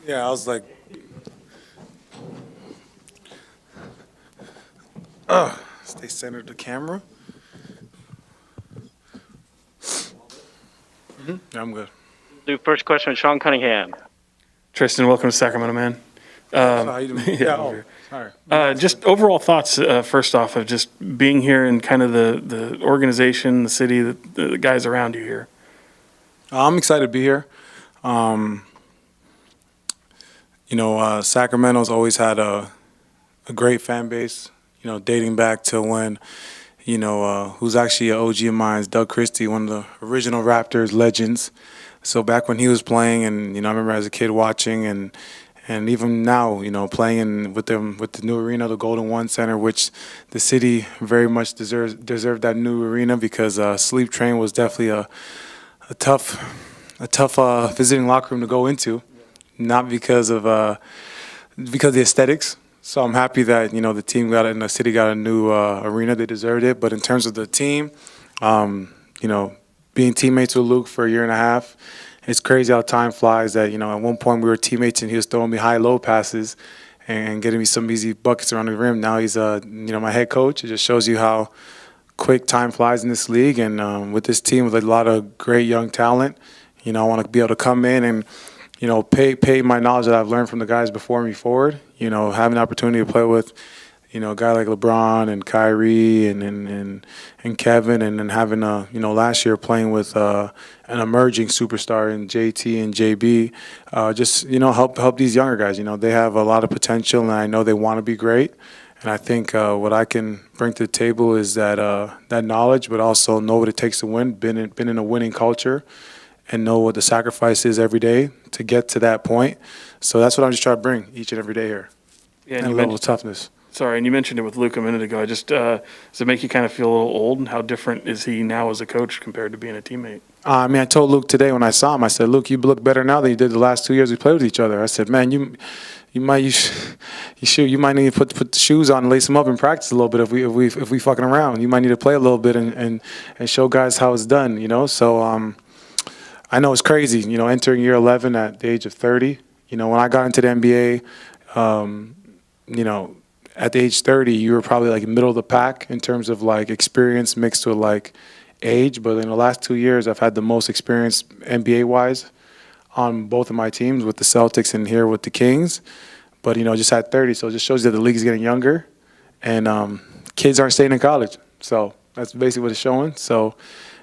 Yeah, I was like, stay centered the camera. Yeah, I'm good. Do first question with Sean Cunningham. Tristan, welcome to Sacramento, man. So how you doing? Yeah, Oh, over sorry. here. Just overall thoughts, first off, of just being here and kind of the organization, the city, the guys around you here. I'm excited to be here. Um, Sacramento's always had a great fan base. Dating back to when who's actually an OG of mine is Doug Christie, one of the original Raptors legends. So back when he was playing, and I remember as a kid watching, and even now, playing with them with the new arena, the Golden One Center, which the city very much deserved that new arena because Sleep Train was definitely a tough visiting locker room to go into, not because of the aesthetics. So I'm happy that the team got it and the city got a new arena. They deserved it. But in terms of the team, um, you know, being teammates with Luke for a year and a half, it's crazy how time flies. That at one point we were teammates and he was throwing me high-low passes and getting me some easy buckets around the rim. Now he's my head coach. It just shows you how quick time flies in this league. And with this team with a lot of great young talent, I want to be able to come in and pay my knowledge that I've learned from the guys before me forward. Having the opportunity to play with, a guy like LeBron and Kyrie and Kevin, and then having last year playing with an emerging superstar in JT and JB, just help these younger guys. They have a lot of potential, and I know they want to be great. And I think what I can bring to the table is that knowledge, but also know what it takes to win. Been in a winning culture, and know what the sacrifice is every day to get to that point. So that's what I'm just trying to bring each and every day here. Yeah, And a level of toughness. Sorry, and you mentioned it with Luke a minute ago. Does it make you kind of feel a little old? And how different is he now as a coach compared to being a teammate? I told Luke today when I saw him, I said, "Luke, you look better now than you did the last 2 years we played with each other." I said, "Man, you might need to put the shoes on and lace them up and practice a little bit if we fucking around. You might need to play a little bit and show guys how it's done, So I know it's crazy, entering year 11 at the age of 30. When I got into the NBA, at the age 30, you were probably like middle of the pack in terms of like experience mixed with like age. But in the last 2 years, I've had the most experience NBA wise on both of my teams with the Celtics and here with the Kings. But just at 30, so it just shows you that the league's getting younger, and kids aren't staying in college. So that's basically what it's showing. So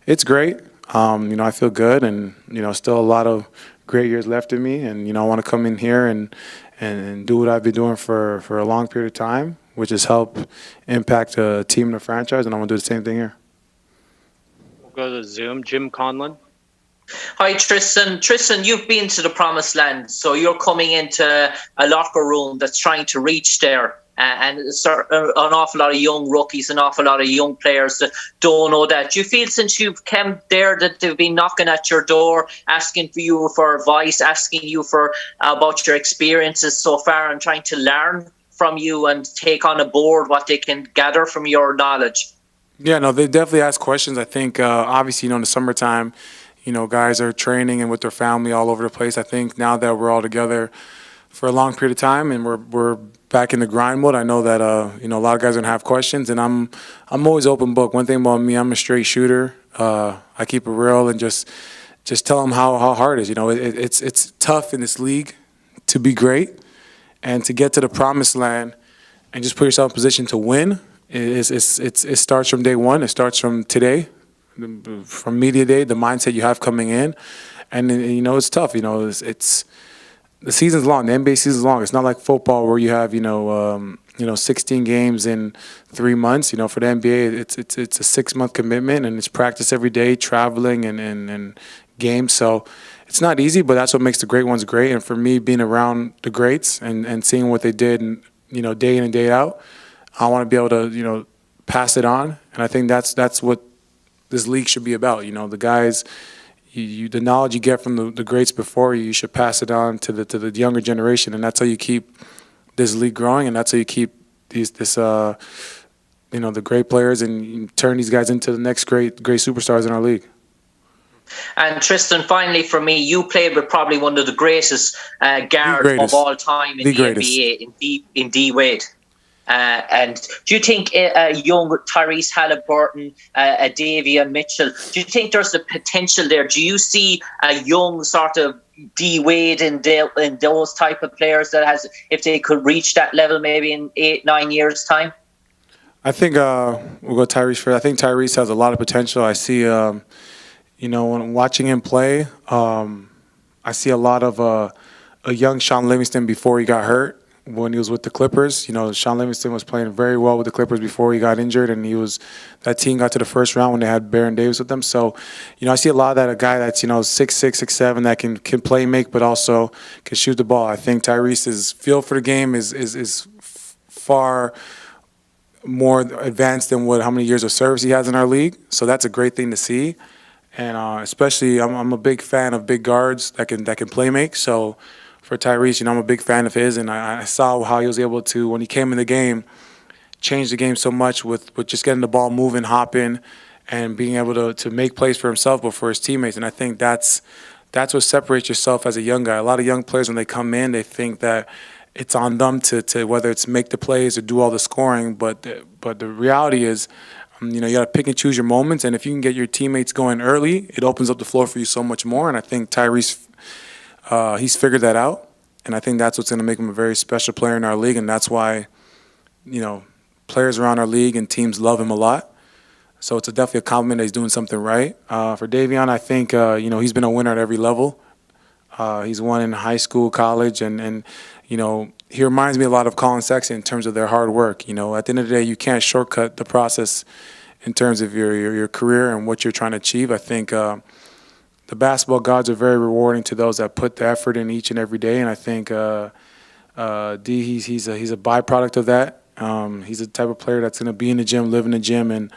it's great. I feel good, and still a lot of great years left in me, and I want to come in here and do what I've been doing for a long period of time, which is help impact a team and a franchise, and I want to do the same thing here. We'll go to Zoom. Jim Conlon. Hi, Tristan. Tristan, you've been to the promised land, so you're coming into a locker room that's trying to reach there. And an awful lot of young rookies, an awful lot of young players that don't know that. Do you feel since you've come there that they've been knocking at your door, asking for you for advice, asking you for about your experiences so far, and trying to learn from you and take on board what they can gather from your knowledge? Yeah, no, they definitely ask questions. I think obviously, in the summertime, guys are training and with their family all over the place. I think now that we're all together for a long period of time and we're back in the grind mode, I know that a lot of guys are gonna have questions, and I'm always open book. One thing about me, I'm a straight shooter. I keep it real and just tell them how hard it is. It's tough in this league to be great and to get to the promised land and just put yourself in position to win. It starts from day one. It starts from today, from media day, the mindset you have coming in, and it's tough. It's the season's long. The NBA season's long. It's not like football where you have 16 games in 3 months. For the NBA, it's a 6-month commitment, and it's practice every day, traveling and games. So it's not easy, but that's what makes the great ones great. And for me, being around the greats and seeing what they did, day in and day out, I want to be able to pass it on. And I think that's what this league should be about. The guys. The knowledge you get from the greats before you should pass it on to the younger generation, and that's how you keep this league growing, and that's how you keep the great players and turn these guys into the next great superstars in our league. And Tristan, finally for me, you played with probably one of the greatest guards greatest. of all time in The the greatest. NBA, in D Wade. And do you think a young Tyrese Halliburton, a Davion Mitchell, do you think there's the potential there? Do you see a young sort of D Wade in those type of players that has, if they could reach that level maybe in 8-9 years time? I think we'll go Tyrese first. I think Tyrese has a lot of potential. I see, when I'm watching him play, I see a lot of a young Sean Livingston before he got hurt. When he was with the Clippers, Sean Livingston was playing very well with the Clippers before he got injured, and that team got to the first round when they had Baron Davis with them. So, I see a lot of that, a guy that's 6'6", 6'7", that can play make, but also can shoot the ball. I think Tyrese's feel for the game is far more advanced than how many years of service he has in our league. So that's a great thing to see, and especially I'm a big fan of big guards that can play make. So. For Tyrese, I'm a big fan of his, and I saw how he was able to, when he came in the game, change the game so much with just getting the ball moving, hopping, and being able to make plays for himself but for his teammates. And I think that's what separates yourself as a young guy. A lot of young players, when they come in, they think that it's on them to whether it's make the plays or do all the scoring. But the reality is, you got to pick and choose your moments, and if you can get your teammates going early, it opens up the floor for you so much more. And I think Tyrese, he's figured that out, and I think that's what's going to make him a very special player in our league, and that's why, players around our league and teams love him a lot. So it's definitely a compliment that he's doing something right. For Davion, I think, he's been a winner at every level. He's won in high school, college, and he reminds me a lot of Colin Sexton in terms of their hard work. At the end of the day, you can't shortcut the process in terms of your career and what you're trying to achieve. I think the basketball gods are very rewarding to those that put the effort in each and every day, and I think D, he's a byproduct of that. He's the type of player that's going to be in the gym, live in the gym, and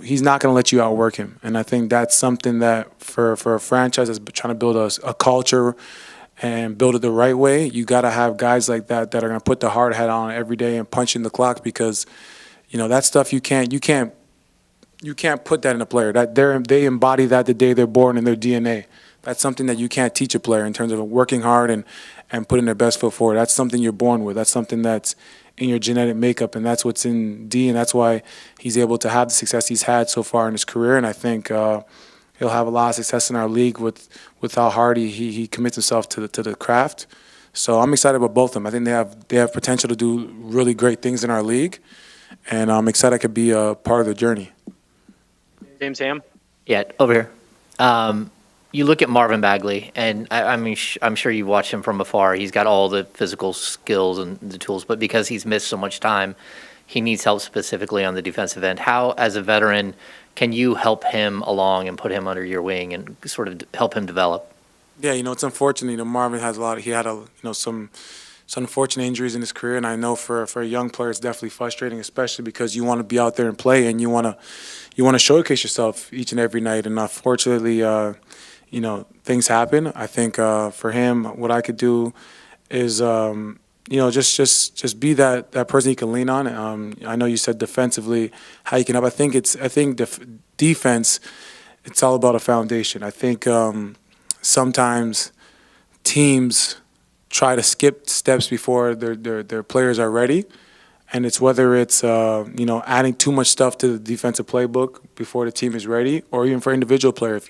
he's not going to let you outwork him. And I think that's something that for a franchise that's trying to build a culture and build it the right way, you got to have guys like that are going to put the hard hat on every day and punch in the clock, because that stuff you can't put that in a player. That they embody that the day they're born in their DNA. That's something that you can't teach a player in terms of working hard and putting their best foot forward. That's something you're born with. That's something that's in your genetic makeup, and that's what's in D, and that's why he's able to have the success he's had so far in his career. And I think he'll have a lot of success in our league with how hard he commits himself to the craft. So I'm excited about both of them. I think they have potential to do really great things in our league, and I'm excited I could be a part of the journey. James Ham. Yeah, over here. You look at Marvin Bagley, and I mean, I'm sure you've watched him from afar. He's got all the physical skills and the tools, but because he's missed so much time, he needs help specifically on the defensive end. How, as a veteran, can you help him along and put him under your wing and sort of help him develop? Yeah, it's unfortunate. Marvin has he had some unfortunate injuries in his career, and I know for a young player it's definitely frustrating, especially because you want to be out there and play, and you want to showcase yourself each and every night. And unfortunately, things happen. I think for him, what I could do is just be that person he can lean on. I know you said defensively how you can help. I think defense. It's all about a foundation. I think sometimes teams try to skip steps before their players are ready, and it's whether it's adding too much stuff to the defensive playbook before the team is ready, or even for individual player, if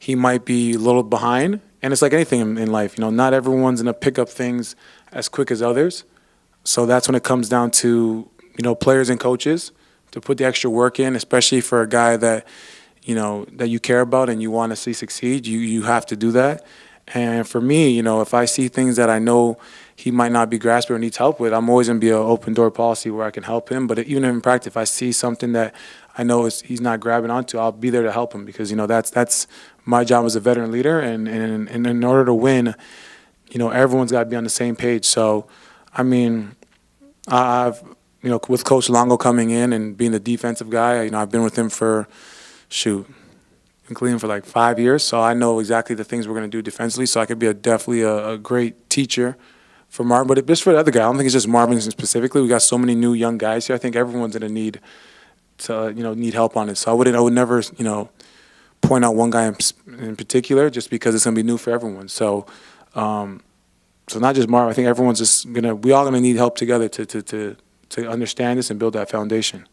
he might be a little behind. And it's like anything in life, not everyone's gonna pick up things as quick as others. So that's when it comes down to players and coaches to put the extra work in, especially for a guy that that you care about and you want to see succeed. You have to do that. And for me, if I see things that I know he might not be grasping or needs help with, I'm always going to be an open door policy where I can help him. But even in practice, if I see something that I know he's not grabbing onto, I'll be there to help him, because that's my job as a veteran leader. And in order to win, everyone's got to be on the same page. So, I mean, I've with Coach Longo coming in and being the defensive guy, I've been with him for in Cleveland for like 5 years, so I know exactly the things we're going to do defensively, so I could be definitely a great teacher for Marvin. But just for the other guy, I don't think it's just Marvin specifically. We got so many new young guys here. I think everyone's going to need help on it. So I would never, point out one guy in particular just because it's going to be new for everyone. So not just Marv. I think everyone's just we all gonna need help together to understand this and build that foundation.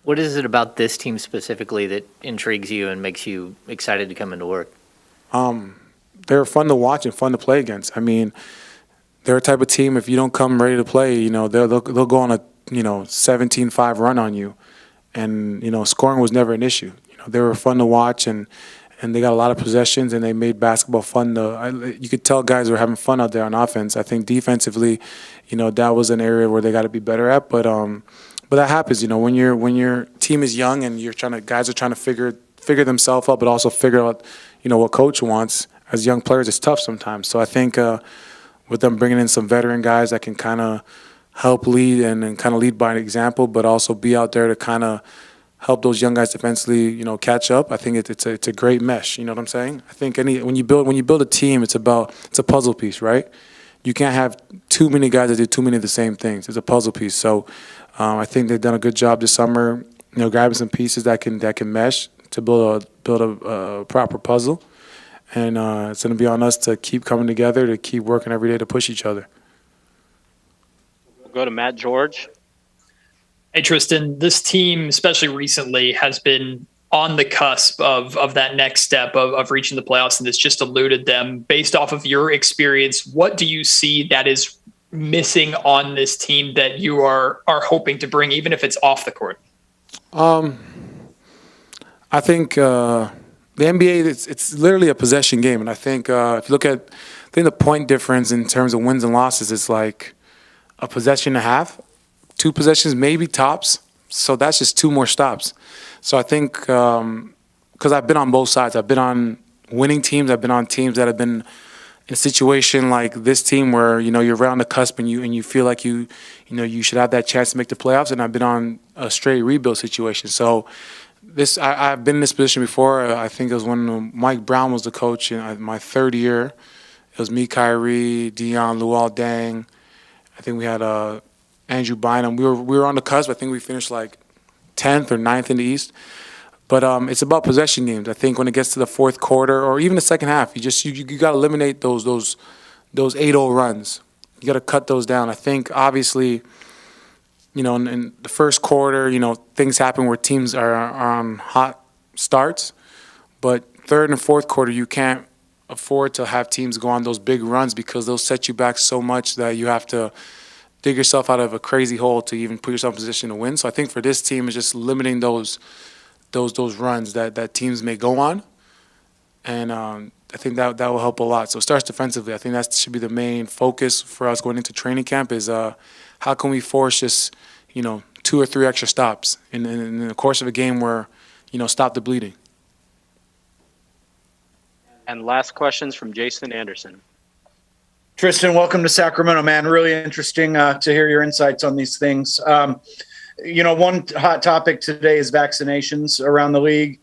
What is it about this team specifically that intrigues you and makes you excited to come into work? They're fun to watch and fun to play against. I mean, they're a type of team, if you don't come ready to play, they'll go on a 17-5 run on you, and scoring was never an issue. They were fun to watch, and they got a lot of possessions, and they made basketball fun. You could tell guys were having fun out there on offense. I think defensively, that was an area where they got to be better at. But that happens, when your team is young and guys are trying to figure themselves out, but also figure out, what coach wants. As young players, it's tough sometimes. So I think with them bringing in some veteran guys that can kind of help lead and kind of lead by an example, but also be out there to kind of help those young guys defensively, catch up. I think it's a great mesh. You know what I'm saying? I think when you build a team, it's a puzzle piece, right? You can't have too many guys that do too many of the same things. It's a puzzle piece. So I think they've done a good job this summer, grabbing some pieces that can mesh to build a proper puzzle. And it's going to be on us to keep coming together, to keep working every day to push each other. We'll go to Matt George. Hey, Tristan, this team, especially recently, has been on the cusp of that next step of reaching the playoffs, and it's just eluded them. Based off of your experience, what do you see that is missing on this team that you are hoping to bring, even if it's off the court? I think the NBA, it's literally a possession game, and I think if you look at, the point difference in terms of wins and losses is like a possession and a half, 2 possessions maybe tops. So that's just 2 more stops. So I think because I've been on both sides, I've been on winning teams, I've been on teams that have been in a situation like this team where you're right on the cusp and you feel like you should have that chance to make the playoffs, and I've been on a straight rebuild situation. So I've been in this position before. I think it was when Mike Brown was the coach in my 3rd year. It was me, Kyrie, Dion, Luol Deng. I think we had Andrew Bynum. We were on the cusp. I think we finished like 10th or 9th in the East. But it's about possession games. I think when it gets to the 4th quarter or even the second half, you got to eliminate those 8-0 runs. You got to cut those down. I think obviously, in the first quarter, things happen where teams are on hot starts. But 3rd and 4th quarter, you can't afford to have teams go on those big runs because they'll set you back so much that you have to dig yourself out of a crazy hole to even put yourself in position to win. So I think for this team, it's just limiting those runs that teams may go on. And I think that will help a lot. So it starts defensively. I think that should be the main focus for us going into training camp is how can we force just, 2 or 3 extra stops in the course of a game where, stop the bleeding. And last questions from Jason Anderson. Tristan, welcome to Sacramento, man. Really interesting to hear your insights on these things. One hot topic today is vaccinations around the league.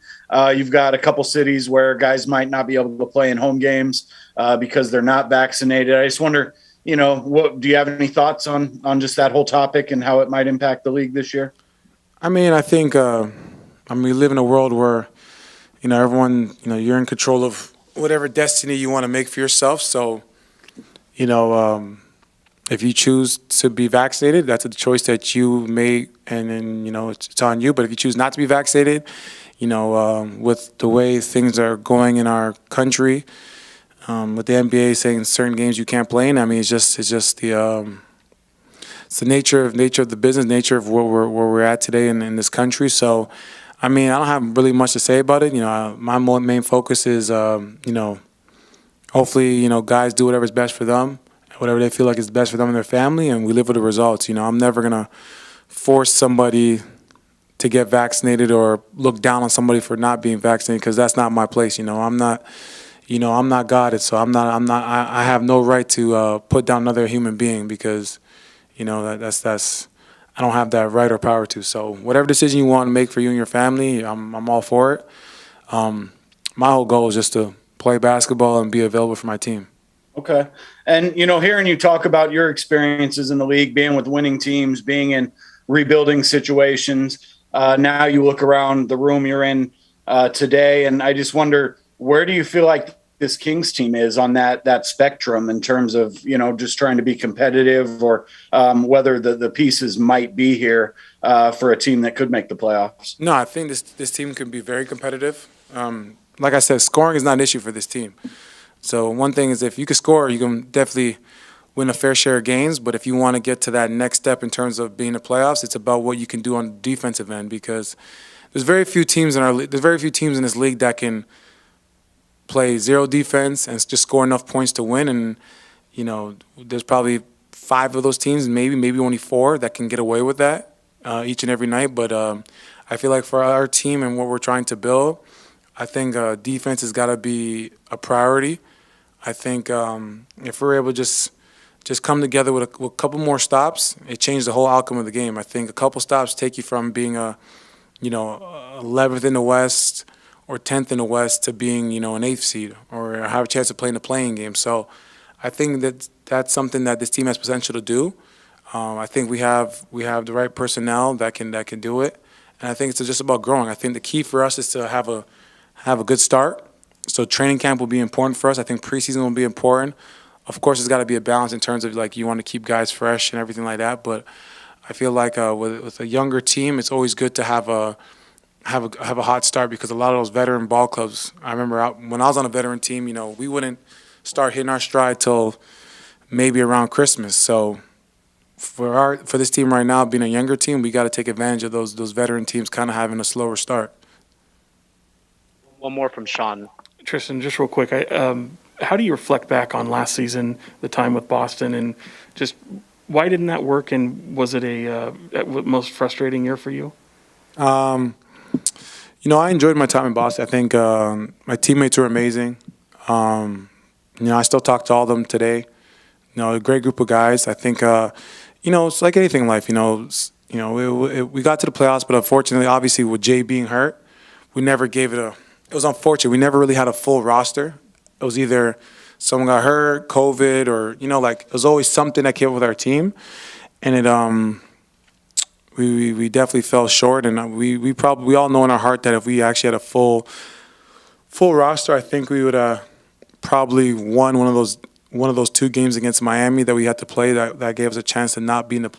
You've got a couple cities where guys might not be able to play in home games because they're not vaccinated. I just wonder, what do you have any thoughts on just that whole topic and how it might impact the league this year? I mean, I think, we live in a world where, everyone, you're in control of whatever destiny you want to make for yourself. So, if you choose to be vaccinated, that's a choice that you make, and then, it's on you. But if you choose not to be vaccinated, with the way things are going in our country, with the NBA saying certain games you can't play in, I mean, it's just the it's the nature of the business, nature of where we're at today in this country. So, I mean, I don't have really much to say about it. My main focus is, hopefully, guys do whatever's best for them, whatever they feel like is best for them and their family, and we live with the results. I'm never gonna force somebody to get vaccinated or look down on somebody for not being vaccinated because that's not my place. I'm not God, so I have no right to put down another human being because, that's I don't have that right or power to. So whatever decision you want to make for you and your family, I'm all for it. My whole goal is just to play basketball and be available for my team. Okay. And, hearing you talk about your experiences in the league, being with winning teams, being in rebuilding situations, now you look around the room you're in, today, and I just wonder, where do you feel like this Kings team is on that spectrum in terms of, just trying to be competitive, or whether the pieces might be here for a team that could make the playoffs? No, I think this team can be very competitive. Like I said, scoring is not an issue for this team. So one thing is, if you can score, you can definitely win a fair share of games. But if you want to get to that next step in terms of being in the playoffs, it's about what you can do on the defensive end, because there's very few teams in this league that can play zero defense and just score enough points to win. And there's probably 5 of those teams, maybe only 4, that can get away with that each and every night. But I feel like for our team and what we're trying to build, I think defense has got to be a priority. I think if we're able to just come together with a couple more stops, it changed the whole outcome of the game. I think a couple stops take you from being 11th in the West or 10th in the West to being an 8th seed, or have a chance of playing the playing game. So I think that's something that this team has potential to do. I think we have the right personnel that can do it, and I think it's just about growing. I think the key for us is to have a good start. So training camp will be important for us. I think preseason will be important. Of course, there's got to be a balance in terms of, like, you want to keep guys fresh and everything like that. But I feel like with a younger team, it's always good to have a hot start, because a lot of those veteran ball clubs, I remember when I was on a veteran team, we wouldn't start hitting our stride till maybe around Christmas. So for this team right now, being a younger team, we got to take advantage of those veteran teams kind of having a slower start. One more from Sean. Tristan, just real quick, how do you reflect back on last season, the time with Boston, and just why didn't that work, and was it a most frustrating year for you? I enjoyed my time in Boston. I think my teammates were amazing. I still talk to all of them today. A great group of guys. I think, it's like anything in life. We got to the playoffs, but unfortunately, obviously, with Jay being hurt, we never gave it it was unfortunate. We never really had a full roster. It was either someone got hurt, COVID, or, it was always something that came up with our team. And we definitely fell short. And we all know in our heart that if we actually had a full roster, I think we would probably won one of those 2 games against Miami that we had to play that gave us a chance to not be in the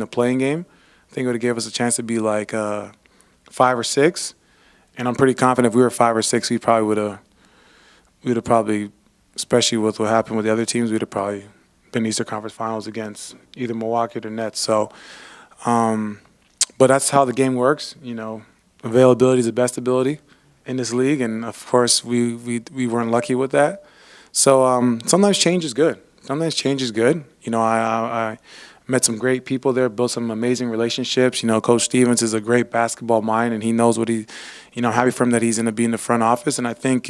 playing game. I think it would have gave us a chance to be like 5 or 6. And I'm pretty confident if we were 5 or 6, we would have probably, especially with what happened with the other teams, we'd have probably been Eastern Conference Finals against either Milwaukee or the Nets. So, but that's how the game works. Availability is the best ability in this league, and of course we weren't lucky with that. So sometimes change is good. I met some great people there, built some amazing relationships. Coach Stevens is a great basketball mind, and he knows what I'm happy for him that he's going to be in the front office. And I think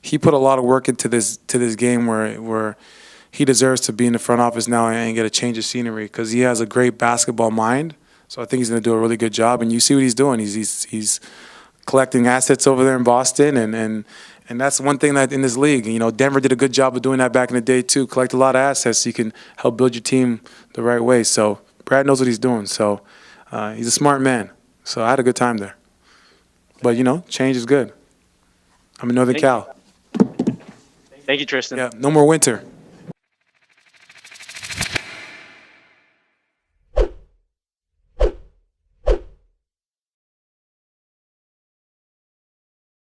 he put a lot of work into this game where he deserves to be in the front office now and get a change of scenery, because he has a great basketball mind. So I think he's going to do a really good job. And you see what he's doing. He's collecting assets over there in Boston, and that's one thing that in this league, Denver did a good job of doing that back in the day too. Collect a lot of assets so you can help build your team the right way. So Brad knows what he's doing. So he's a smart man. So I had a good time there. But change is good. I'm in Northern Cal. Thank you, Tristan. Yeah, no more winter.